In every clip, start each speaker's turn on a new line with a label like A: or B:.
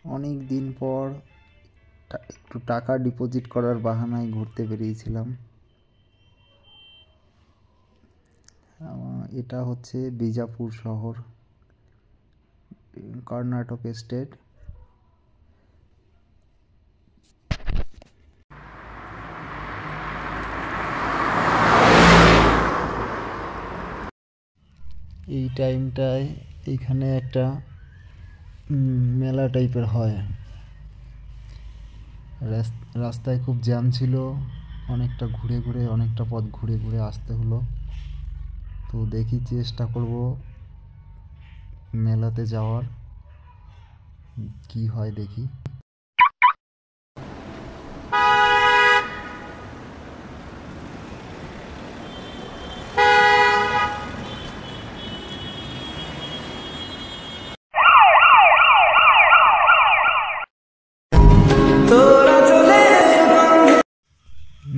A: অনেক দিন পর একটু টাকা ডিপোজিট করার বাহানায় ঘুরতে বেরিয়েছিলাম। এটা হচ্ছে বিজাপুর শহর, কর্ণাটক স্টেট। এই টাইমটায় এখানে একটা মেলা টাইপের হয়। রাস্তায় খুব জ্যাম ছিল, অনেকটা পথ ঘুরে ঘুরে আসতে হলো। তো দেখি, চেষ্টা করব মেলাতে যাওয়ার, কি হয় দেখি।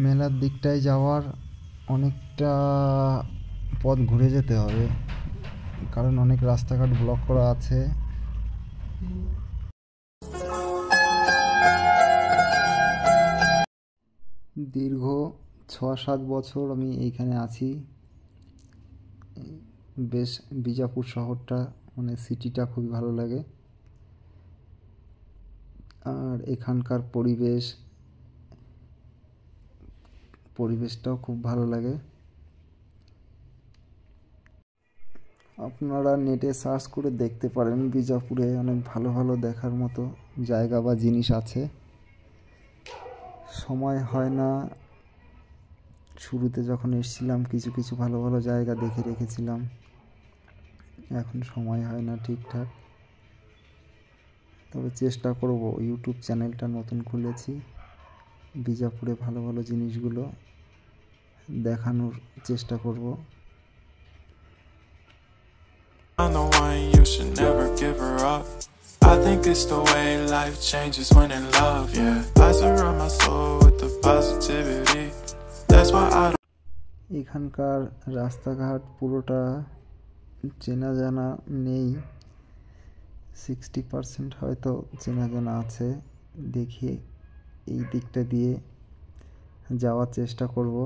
A: মেলার দিকটায় যাওয়ার অনেকটা পথ ঘুরে যেতে হবে, কারণ অনেক রাস্তাঘাট ব্লক করা আছে। দীর্ঘ 6-7 বছর আমি এইখানে আছি। বেশ বিজাপুর শহরটা, মানে সিটিটা খুবই ভালো লাগে। আর এখানকার পরিবেশটাও খুব ভালো লাগে। আপনারা নেটে সার্চ করে দেখতে পারেন, বিজাপুরে অনেক ভালো ভালো দেখার মতো জায়গা বা জিনিস আছে। সময় হয় না, শুরুতে যখন এসেছিলাম কিছু কিছু ভালো ভালো জায়গা দেখে রেখেছিলাম, এখন সময় হয় না ঠিকঠাক। তবে চেষ্টা করব, ইউটিউব চ্যানেলটা নতুন খুলেছি, বিজাপুরে ভালো ভালো জিনিসগুলো দেখানোর চেষ্টা করব।
B: I'm the one, you should never give her up. I think it's the way life changes when in love, yeah. I surround my soul with the positivity. That's why I don't.
A: এখানকার রাস্তাঘাট পুরোটা চেনা জানা নেই, 60% হয়তো চেনা জানা আছে। দেখি এই দিকটা দিয়ে যাওয়ার চেষ্টা করব।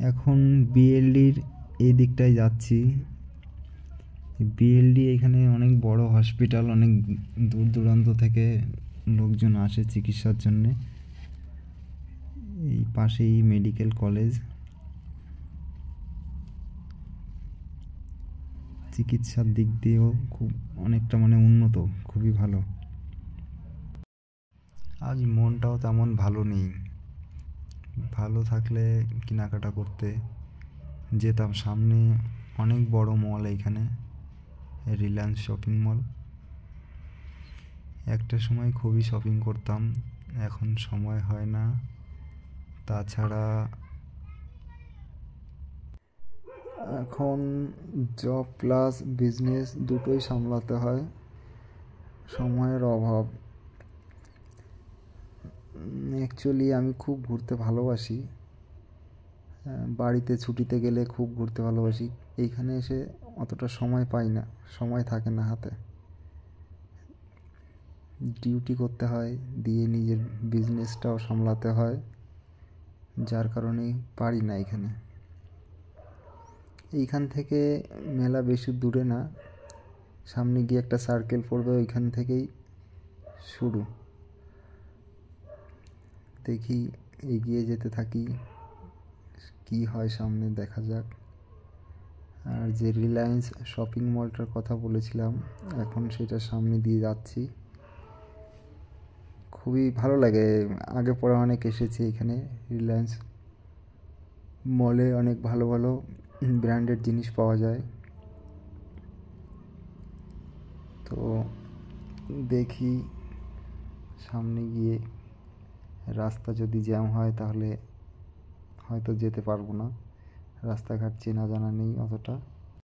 A: এখন বিএলডির এই দিকটায় যাচ্ছি। বিএলডি এখানে অনেক বড় হসপিটাল, অনেক দূর দূরান্ত থেকে লোকজন আসে চিকিৎসার জন্যে। এই পাশেই মেডিকেল কলেজ, চিকিৎসার দিক দিয়েও খুব অনেকটা উন্নত, খুবই ভালো। আজ মনটাও তেমন ভালো নেই, ভালো থাকলে কেনাকাটা করতে যেতাম। সামনে অনেক বড় মল, এইখানে রিলায়েন্স শপিং মল। একটা সময় খুবই শপিং করতাম, এখন সময় হয় না। তাছাড়া এখন জব প্লাস বিজনেস দুটোই সামলাতে হয়, সময়ের অভাব। অ্যাকচুয়ালি আমি খুব ঘুরতে ভালোবাসি, বাড়িতে ছুটিতে গেলে খুব ঘুরতে ভালোবাসি। এইখানে এসে অতটা সময় পাই না, সময় থাকে না হাতে, ডিউটি করতে হয়, দিয়ে নিজের বিজনেসটাও সামলাতে হয়, যার কারণে পারি না এখানে। এইখান থেকে মেলা বেশি দূরে না, সামনে গিয়ে একটা সার্কেল পড়বে, ওইখান থেকেই শুরু। দেখি, এগিয়ে যেতে থাকি, কি হয় সামনে দেখা যাক। আর যে রিলায়েন্স শপিং মলটার কথা বলেছিলাম, এখন সেটার সামনে দিয়ে যাচ্ছি। খুবই ভালো লাগে, আগে পরে অনেক এসেছি এখানে। রিলায়েন্স মলে অনেক ভালো ভালো ব্র্যান্ডেড জিনিস পাওয়া যায়। তো দেখি, সামনে গিয়ে রাস্তা যদি জ্যাম হয় তাহলে হয়তো যেতে পারবো না, রাস্তাঘাট চেনা জানা নেই অতটা।